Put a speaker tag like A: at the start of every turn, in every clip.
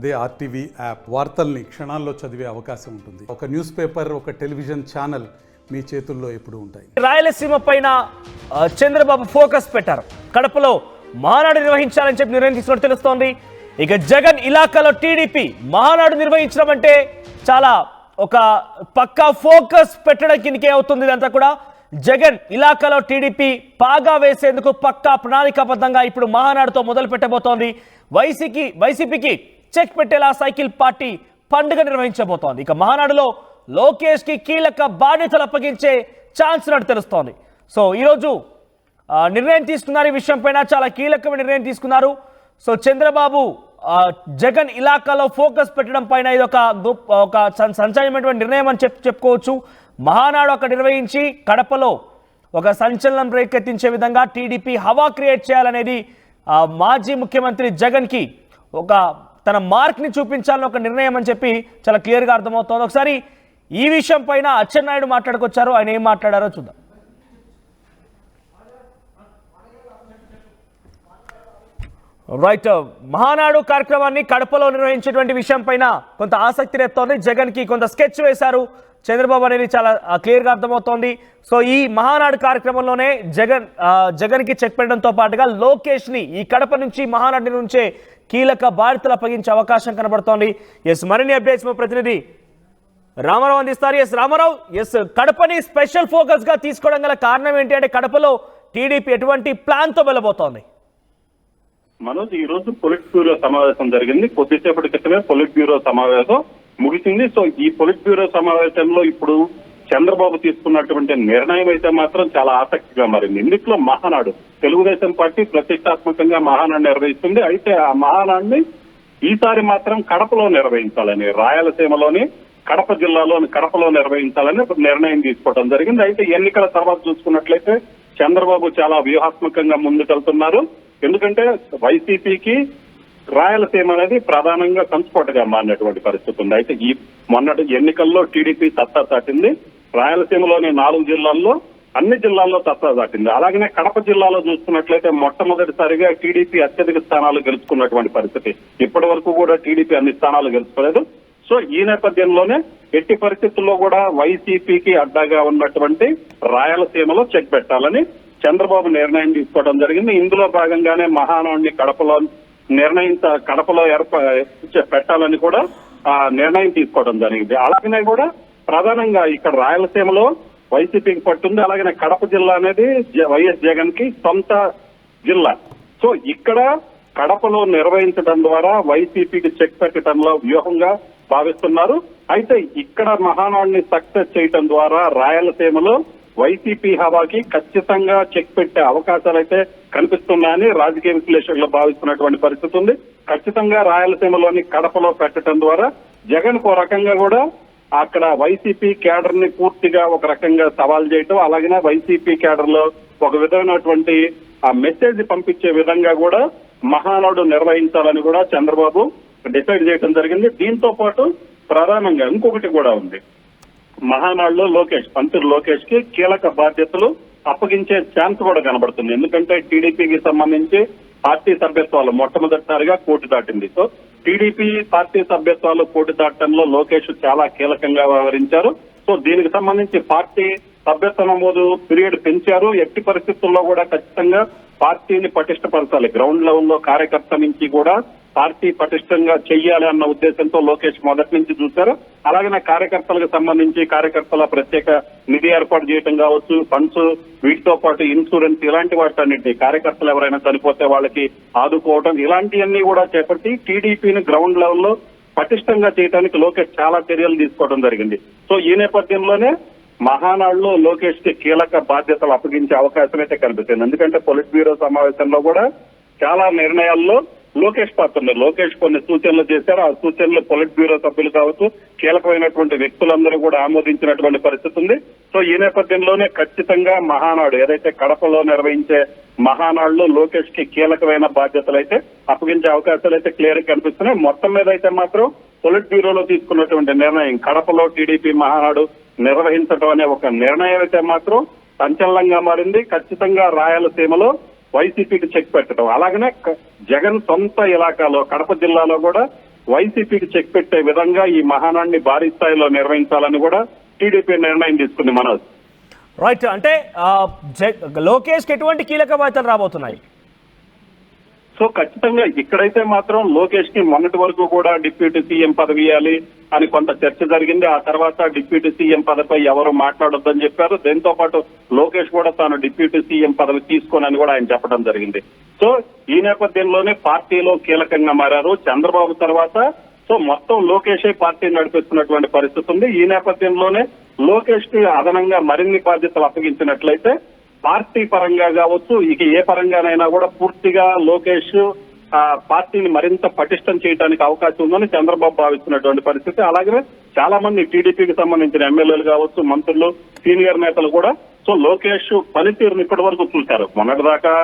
A: అదే RTV app వార్తల్ని క్షణాల్లో చదివే అవకాశం ఉంటుంది. ఒక న్యూస్ పేపర్, ఒక టెలివిజన్ ఛానల్ మీ చేతుల్లో ఎప్పుడు ఉంటాయి.
B: రాయలసీమ పైన చంద్రబాబు ఫోకస్ పెట్టారు. కడపలో మహానాడు నిర్వహించాలని చెప్పి నిర్ణయం తీసుకున్నట్టు తెలుస్తోంది. ఇక జగన్ ఇలాకాలో టీడీపీ మహానాడు నిర్వహించడం అంటే చాలా ఒక పక్కా ఫోకస్ పెట్టడం కిందకే అవుతుంది. ఇదంతా కూడా జగన్ ఇలాకాలో టీడీపీ పాగా వేసేందుకు పక్కా ప్రణాళికాబద్ధంగా ఇప్పుడు మహానాడుతో మొదలు పెట్టబోతోంది. వైసీపీకి చెక్ పెట్టేలా సైకిల్ పార్టీ పండుగ నిర్వహించబోతోంది. ఇక మహానాడులో లోకేష్ కి కీలక బాధ్యతలు అప్పగించే ఛాన్స్ ఉన్నట్టు తెలుస్తోంది. సో ఈరోజు నిర్ణయం తీసుకున్నారు. ఈ విషయం పైన చాలా కీలకమైన నిర్ణయం తీసుకున్నారు. సో చంద్రబాబు జగన్ ఇలాకాలో ఫోకస్ పెట్టడం పైన ఇది ఒక సంచలనమైనటువంటి నిర్ణయం అని చెప్పుకోవచ్చు. మహానాడు అక్కడ నిర్వహించి కడపలో ఒక సంచలనం రేకెత్తించే విధంగా టీడీపీ హవా క్రియేట్ చేయాలనేది మాజీ ముఖ్యమంత్రి జగన్కి ఒక తన మార్క్ని చూపించాలని ఒక నిర్ణయం అని చెప్పి చాలా క్లియర్గా అర్థమవుతోంది. ఒకసారి ఈ విషయం పైన అచ్చెన్నాయుడు మాట్లాడుకొచ్చారు. ఆయన ఏం మాట్లాడారో చూద్దాం. రైట్, మహానాడు కార్యక్రమాన్ని కడపలో నిర్వహించేటువంటి విషయం పైన కొంత ఆసక్తి రేపుతోంది. జగన్కి కొంత స్కెచ్ వేశారు చంద్రబాబు అనేది చాలా క్లియర్గా అర్థమవుతోంది. సో ఈ మహానాడు కార్యక్రమంలోనే జగన్కి చెక్ పెట్టడంతో పాటుగా లోకేష్ని ఈ కడప నుంచి మహానాడు నుంచే కీలక బాధ్యతలు అప్పగించే అవకాశం కనబడుతోంది. మరిన్ని అప్డేట్స్ మా ప్రతినిధి రామారావు అందిస్తారు. రామారావు, కడపని స్పెషల్ ఫోకస్ గా తీసుకోవడం గల కారణం ఏంటి? అంటే కడపలో టీడీపీ ఎటువంటి ప్లాన్ తో వెళ్ళబోతోంది?
C: మనోజ్, ఈ రోజు పొలిట్ బ్యూరో సమావేశం జరిగింది. కొద్దిసేపటి క్రితమే పొలిట్ బ్యూరో సమావేశం ముగిసింది. సో ఈ పొలిట్ బ్యూరో సమావేశంలో ఇప్పుడు చంద్రబాబు తీసుకున్నటువంటి నిర్ణయం అయితే మాత్రం చాలా ఆసక్తిగా మారింది. ఇందులో మహానాడు తెలుగుదేశం పార్టీ ప్రతిష్టాత్మకంగా మహానాడు నిర్వహిస్తుంది. అయితే ఆ మహానాడుని ఈసారి మాత్రం కడపలో నిర్వహించాలని, రాయలసీమలోని కడప జిల్లాలోని కడపలో నిర్వహించాలని నిర్ణయం తీసుకోవడం జరిగింది. అయితే ఎన్నికల తర్వాత చూసుకున్నట్లయితే చంద్రబాబు చాలా వ్యూహాత్మకంగా ముందుకెళ్తున్నారు. ఎందుకంటే వైసీపీకి రాయలసీమ అనేది ప్రధానంగా కంచుకోటగా మారినటువంటి పరిస్థితి ఉంది. అయితే ఈ మొన్నటి ఎన్నికల్లో టీడీపీ సత్తా చాటింది. రాయలసీమలోని 4 జిల్లాల్లో అన్ని జిల్లాల్లో సత్తా చాటింది. అలాగనే కడప జిల్లాలో చూసుకున్నట్లయితే మొట్టమొదటిసారిగా టీడీపీ అత్యధిక స్థానాలు గెలుచుకున్నటువంటి పరిస్థితి. ఇప్పటి వరకు కూడా టీడీపీ అన్ని స్థానాలు గెలుచుకోలేదు. సో ఈ నేపథ్యంలోనే ఎట్టి పరిస్థితుల్లో కూడా వైసీపీకి అడ్డాగా ఉన్నటువంటి రాయలసీమలో చెక్ పెట్టాలని చంద్రబాబు నిర్ణయం తీసుకోవడం జరిగింది. ఇందులో భాగంగానే మహానాడుని కడపలో పెట్టాలని కూడా నిర్ణయం తీసుకోవడం జరిగింది. అలాగనే కూడా ప్రధానంగా ఇక్కడ రాయలసీమలో వైసీపీకి పట్టుంది. అలాగనే కడప జిల్లా అనేది వైఎస్ జగన్ కి సొంత జిల్లా. సో ఇక్కడ కడపలో నిర్వహించడం ద్వారా వైసీపీకి చెక్ పెట్టడంలో వ్యూహంగా భావిస్తున్నారు. అయితే ఇక్కడ మహానాడుని సక్సెస్ చేయడం ద్వారా రాయలసీమలో వైసీపీ హవాకి ఖచ్చితంగా చెక్ పెట్టే అవకాశాలు అయితే కనిపిస్తున్నాయని రాజకీయ విశ్లేషకులు భావిస్తున్నటువంటి పరిస్థితి ఉంది. ఖచ్చితంగా రాయలసీమలోని కడపలో పెట్టడం ద్వారా జగన్ ఒక రకంగా కూడా అక్కడ వైసీపీ కేడర్ ని పూర్తిగా ఒక రకంగా సవాల్ చేయటం, అలాగనే వైసీపీ కేడర్ లో ఒక విధమైనటువంటి ఆ మెసేజ్ పంపించే విధంగా కూడా మహానాడు నిర్వహించాలని కూడా చంద్రబాబు డిసైడ్ చేయడం జరిగింది. దీంతో పాటు ప్రధానంగా ఇంకొకటి కూడా ఉంది. మహానాడులో మంత్రి లోకేష్ కి కీలక బాధ్యతలు అప్పగించే ఛాన్స్ కూడా కనబడుతుంది. ఎందుకంటే టీడీపీకి సంబంధించి పార్టీ సభ్యత్వాలు మొట్టమొదటిసారిగా కోటి దాటింది. సో టీడీపీ పార్టీ సభ్యత్వాలు కోటి దాటంలో లోకేష్ చాలా కీలకంగా వ్యవహరించారు. సో దీనికి సంబంధించి పార్టీ సభ్యత్వ నమోదు పీరియడ్ పెంచారు. ఎట్టి పరిస్థితుల్లో కూడా ఖచ్చితంగా పార్టీని పటిష్టపరచాలి. గ్రౌండ్ లెవెల్లో కార్యకర్త నుంచి కూడా పార్టీ పటిష్టంగా చెయ్యాలి అన్న ఉద్దేశంతో లోకేష్ మొదటి నుంచి చూశారు. అలాగే కార్యకర్తలకు సంబంధించి కార్యకర్తల ప్రత్యేక నిధి ఏర్పాటు చేయడం కావచ్చు, ఫండ్స్, వీటితో పాటు ఇన్సూరెన్స్, ఇలాంటి వాటన్నింటి కార్యకర్తలు ఎవరైనా చనిపోతే వాళ్ళకి ఆదుకోవడం, ఇలాంటివన్నీ కూడా చేపట్టి టీడీపీని గ్రౌండ్ లెవెల్లో పటిష్టంగా చేయడానికి లోకేష్ చాలా చర్యలు తీసుకోవడం జరిగింది. సో ఈ నేపథ్యంలోనే మహానాడులో లోకేష్ కి కీలక బాధ్యతలు అప్పగించే అవకాశం అయితే కనిపిస్తుంది. ఎందుకంటే పొలిట్ బ్యూరో సమావేశంలో కూడా చాలా నిర్ణయాల్లో లోకేష్ పాత్ర ఉంది. లోకేష్ కొన్ని సూచనలు చేశారు. ఆ సూచనలు పొలిట్ బ్యూరో సభ్యులు కావచ్చు, కీలకమైనటువంటి వ్యక్తులందరూ కూడా ఆమోదించినటువంటి పరిస్థితి ఉంది. సో ఈ నేపథ్యంలోనే ఖచ్చితంగా మహానాడు ఏదైతే కడపలో నిర్వహించే మహానాడులో లోకేష్ కి కీలకమైన బాధ్యతలు అయితే అప్పగించే అవకాశాలు అయితే క్లియర్ గా కనిపిస్తున్నాయి. మొత్తం మీద అయితే మాత్రం పొలిట్ బ్యూరోలో తీసుకున్నటువంటి నిర్ణయం కడపలో టీడీపీ మహానాడు నిర్వహించడం అనే ఒక నిర్ణయం అయితే మాత్రం సంచలనంగా మారింది. ఖచ్చితంగా రాయలసీమలో వైసీపీకి చెక్ పెట్టడం, అలాగనే జగన్ సొంత ఇలాకాలో కడప జిల్లాలో కూడా వైసీపీకి చెక్ పెట్టే విధంగా ఈ మహానాడిని భారీ స్థాయిలో నిర్వహించాలని కూడా టీడీపీ నిర్ణయం తీసుకుంది మనోజ్.
B: రైట్, అంటే లోకేష్కి ఎటువంటి కీలక బాధ్యతలు రాబోతున్నాయి?
C: సో ఖచ్చితంగా ఇక్కడైతే మాత్రం లోకేష్ కి మొన్నటి వరకు కూడా డిప్యూటీ సీఎం పదవి ఇవ్వాలి అని కొంత చర్చ జరిగింది. ఆ తర్వాత డిప్యూటీ సీఎం పదవిపై ఎవరు మాట్లాడొద్దని చెప్పారు. దీంతో పాటు లోకేష్ కూడా తాను డిప్యూటీ సీఎం పదవి తీసుకోనని కూడా ఆయన చెప్పడం జరిగింది. సో ఈ నేపథ్యంలోనే పార్టీలో కీలకంగా మారారు చంద్రబాబు తర్వాత. సో మొత్తం లోకేషే పార్టీ నడిపిస్తున్నటువంటి పరిస్థితి ఉంది. ఈ నేపథ్యంలోనే లోకేష్ కి అదనంగా మరిన్ని బాధ్యతలు అప్పగించినట్లయితే పార్టీ పరంగా కావచ్చు, ఇక ఏ పరంగానైనా కూడా పూర్తిగా లోకేష్ పార్టీని మరింత పటిష్టం చేయడానికి అవకాశం ఉందని చంద్రబాబు భావిస్తున్నటువంటి పరిస్థితి. అలాగే చాలా మంది టీడీపీకి సంబంధించిన ఎమ్మెల్యేలు కావచ్చు, మంత్రులు, సీనియర్ నేతలు కూడా సో లోకేష్ పనితీరుని ఇప్పటి వరకు చూశారు. మొన్నటిదాకా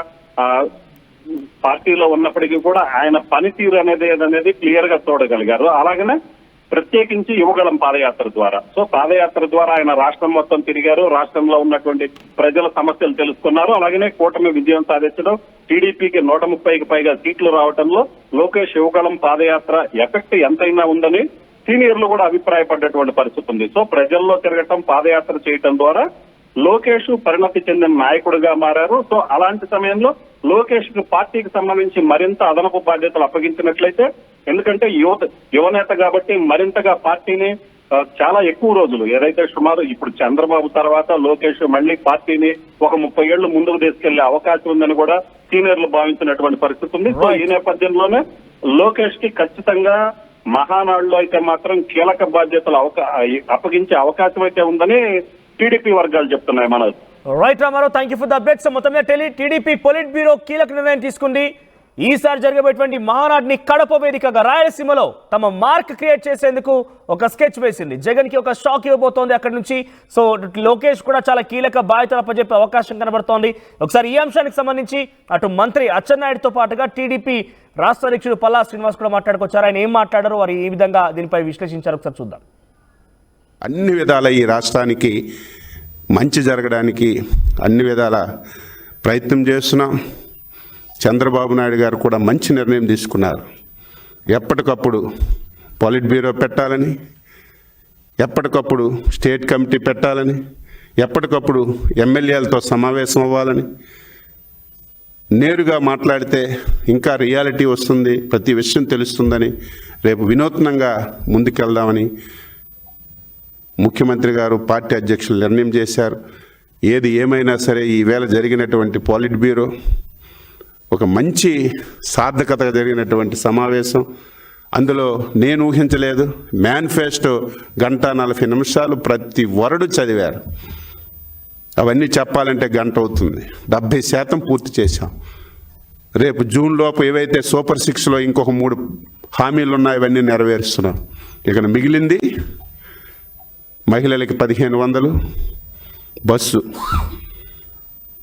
C: పార్టీలో ఉన్నప్పటికీ కూడా ఆయన పనితీరు అనేది క్లియర్ గా చూడగలిగారు. అలాగనే ప్రత్యేకించి యువగళం పాదయాత్ర ద్వారా సో పాదయాత్ర ద్వారా ఆయన రాష్ట్రం మొత్తం తిరిగారు. రాష్ట్రంలో ఉన్నటువంటి ప్రజల సమస్యలు తెలుసుకున్నారు. అలాగనే కూటమి విజయం సాధించడం, టీడీపీకి 130కి పైగా సీట్లు రావడంలో లోకేష్ యువగళం పాదయాత్ర ఎఫెక్ట్ ఎంతైనా ఉందని సీనియర్లు కూడా అభిప్రాయపడ్డటువంటి పరిస్థితి ఉంది. సో ప్రజల్లో తిరగటం, పాదయాత్ర చేయటం ద్వారా లోకేష్ పరిణతి చెందిన నాయకుడిగా మారారు. సో అలాంటి సమయంలో లోకేష్ కు పార్టీకి సంబంధించి మరింత అదనపు బాధ్యతలు అప్పగించినట్లయితే, ఎందుకంటే యువనేత కాబట్టి మరింతగా పార్టీని చాలా ఎక్కువ రోజులు ఏదైతే సుమారు ఇప్పుడు చంద్రబాబు తర్వాత లోకేష్ మళ్లీ పార్టీని ఒక 30 ఏళ్లు ముందుకు తీసుకెళ్లే అవకాశం ఉందని కూడా సీనియర్లు భావించినటువంటి పరిస్థితి ఉంది. సో ఈ నేపథ్యంలోనే లోకేష్ కి ఖచ్చితంగా మహానాడులో అయితే మాత్రం కీలక బాధ్యతలు అప్పగించే అవకాశం అయితే ఉందని టీడీపీ వర్గాలు చెప్తున్నాయి. Manoj.
B: Right Ramarao, thank you for the updates. మొత్తం టీడీపీ పొలిట్ బ్యూరో కీలక నిర్ణయం తీసుకుంది. ఈసారి జరగబోయేటువంటి మహానాడిని కడప వేదికగా రాయలసీమలో తమ మార్క్ క్రియేట్ చేసేందుకు ఒక స్కెచ్ వేసింది. జగన్ కి ఒక షాక్ ఇవ్వబోతోంది అక్కడి నుంచి. సో లోకేష్ కూడా చాలా కీలక బాధ్యతలు అప్పచెప్పే అవకాశం కనబడుతోంది. ఒకసారి ఈ అంశానికి సంబంధించి అటు మంత్రి అచ్చెన్నాయుడుతో పాటుగా టీడీపీ రాష్ట్ర అధ్యక్షుడు పల్లా శ్రీనివాస్ కూడా మాట్లాడుకొచ్చారు. ఆయన ఏం మాట్లాడారు, వారు ఏ విధంగా దీనిపై విశ్లేషించారు ఒకసారి చూద్దాం.
D: అన్ని విధాల ఈ రాష్ట్రానికి మంచి జరగడానికి అన్ని విధాల ప్రయత్నం చేస్తున్నాం. చంద్రబాబు నాయుడు గారు కూడా మంచి నిర్ణయం తీసుకున్నారు. ఎప్పటికప్పుడు పొలిట్ బ్యూరో పెట్టాలని, ఎప్పటికప్పుడు స్టేట్ కమిటీ పెట్టాలని, ఎప్పటికప్పుడు ఎమ్మెల్యేలతో సమావేశం అవ్వాలని, నేరుగా మాట్లాడితే ఇంకా రియాలిటీ వస్తుంది, ప్రతి విషయం తెలుస్తుందని రేపు వినూత్నంగా ముందుకెళ్దామని ముఖ్యమంత్రి గారు, పార్టీ అధ్యక్షులు నిర్ణయం చేశారు. ఏది ఏమైనా సరే ఈవేళ జరిగినటువంటి పొలిట్ బ్యూరో ఒక మంచి సార్థకత జరిగినటువంటి సమావేశం. అందులో నేను ఊహించలేదు. మేనిఫెస్టో 1:40 నిమిషాలు ప్రతి వరడు చదివారు. అవన్నీ చెప్పాలంటే గంట అవుతుంది. 70% పూర్తి చేశాం. రేపు జూన్ లోపు ఏవైతే సూపర్ 6లో ఇంకొక 3 హామీలు ఉన్నాయో ఇవన్నీ నెరవేరుస్తున్నాం. ఇక మిగిలింది మహిళలకి 1500 బస్సు,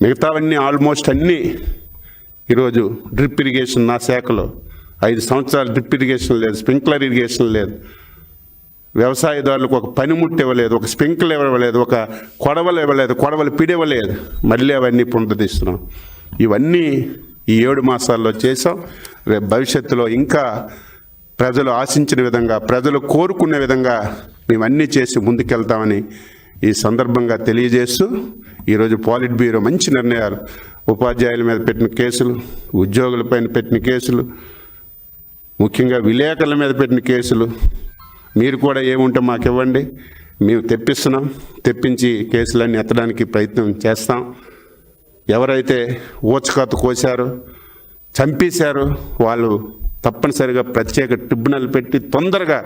D: మిగతావన్నీ ఆల్మోస్ట్ అన్నీ. ఈరోజు డ్రిప్ ఇరిగేషన్ నా శాఖలో 5 సంవత్సరాలు డ్రిప్ ఇరిగేషన్ లేదు, స్ప్రింక్లర్ ఇరిగేషన్ లేదు, వ్యవసాయదారులకు ఒక పనిముట్టు ఇవ్వలేదు, ఒక స్ప్రింక్లర్ ఇవ్వలేదు, ఒక కొడవలు ఇవ్వలేదు, కొడవలు పిడివ్వలేదు. మళ్ళీ అవన్నీ పునరుద్ధరిస్తున్నాం. ఇవన్నీ ఈ 7 మాసాల్లో చేసాం. రేపు భవిష్యత్తులో ఇంకా ప్రజలు ఆశించిన విధంగా, ప్రజలు కోరుకునే విధంగా మేమన్నీ చేసి ముందుకెళ్తామని ఈ సందర్భంగా తెలియజేస్తూ, ఈరోజు పొలిట్ బ్యూరో మంచి నిర్ణయాలు, ఉపాధ్యాయుల మీద పెట్టిన కేసులు, ఉద్యోగులపైన పెట్టిన కేసులు, ముఖ్యంగా విలేకరుల మీద పెట్టిన కేసులు, మీరు కూడా ఏముంటే మాకు ఇవ్వండి, మేము తెప్పిస్తున్నాం, తెప్పించి కేసులన్నీ ఎత్తడానికి ప్రయత్నం చేస్తాం. ఎవరైతే ఊచకాత కోసారో, చంపేశారో వాళ్ళు తప్పనిసరిగా ప్రత్యేక ట్రిబ్యునల్ పెట్టి తొందరగా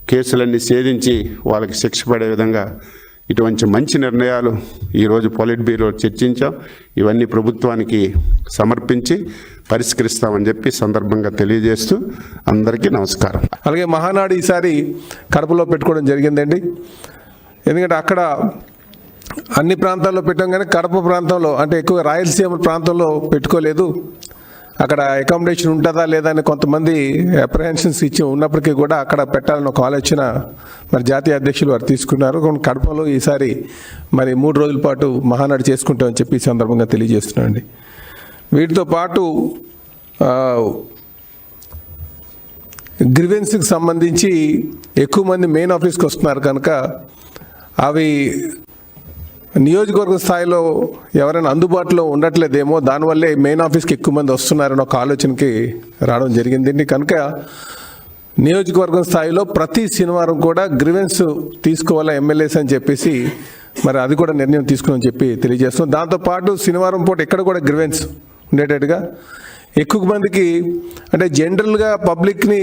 D: కేసులన్నీ ఛేదించి వాళ్ళకి శిక్ష పడే విధంగా ఇటువంటి మంచి నిర్ణయాలు ఈరోజు పొలిట్ బ్యూరో చర్చించాం. ఇవన్నీ ప్రభుత్వానికి సమర్పించి పరిష్కరిస్తామని చెప్పి సందర్భంగా తెలియజేస్తూ అందరికీ నమస్కారం.
E: అలాగే మహానాడు ఈసారి కడపలో పెట్టుకోవడం జరిగిందండి. ఎందుకంటే అక్కడ అన్ని ప్రాంతాల్లో పెట్టాం, కానీ కడప ప్రాంతంలో అంటే ఎక్కువ రాయలసీమ ప్రాంతంలో పెట్టుకోలేదు. అక్కడ అకామిడేషన్ ఉంటుందా లేదా అని కొంతమంది అప్రహెన్షన్స్ ఇచ్చి ఉన్నప్పటికీ కూడా అక్కడ పెట్టాలని ఒక ఆలోచన మరి జాతీయ అధ్యక్షులు వారు తీసుకున్నారు. కడపలో ఈసారి మరి 3 రోజుల పాటు మహానాడు చేసుకుంటామని చెప్పి ఈ సందర్భంగా తెలియజేస్తున్నానండి. వీటితో పాటు గ్రీవెన్స్కి సంబంధించి ఎక్కువ మంది మెయిన్ ఆఫీస్కి వస్తున్నారు కనుక అవి నియోజకవర్గ స్థాయిలో ఎవరైనా అందుబాటులో ఉండట్లేదేమో, దానివల్లే మెయిన్ ఆఫీస్కి ఎక్కువ మంది వస్తున్నారని ఒక ఆలోచనకి రావడం జరిగింది. కనుక నియోజకవర్గం స్థాయిలో ప్రతి శనివారం కూడా గ్రీవెన్స్ తీసుకోవాలా ఎమ్మెల్యేస్ అని చెప్పేసి మరి అది కూడా నిర్ణయం తీసుకుని చెప్పి తెలియజేస్తున్నాం. దాంతోపాటు శనివారం పూట ఎక్కడ కూడా గ్రీవెన్స్ ఉండేటట్టుగా ఎక్కువ మందికి అంటే జనరల్గా పబ్లిక్ని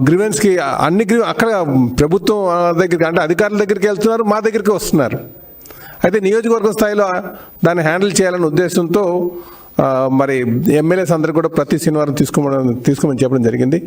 E: గ్రీవెన్స్కి అన్ని అక్కడ ప్రభుత్వం దగ్గరికి అంటే అధికారుల దగ్గరికి వెళ్తున్నారు, మా దగ్గరికి వస్తున్నారు. అయితే నియోజకవర్గ స్థాయిలో దాన్ని హ్యాండిల్ చేయాలనే ఉద్దేశంతో మరి ఎమ్మెల్యేస్ అందరూ కూడా ప్రతి శనివారం తీసుకోమని చెప్పడం జరిగింది.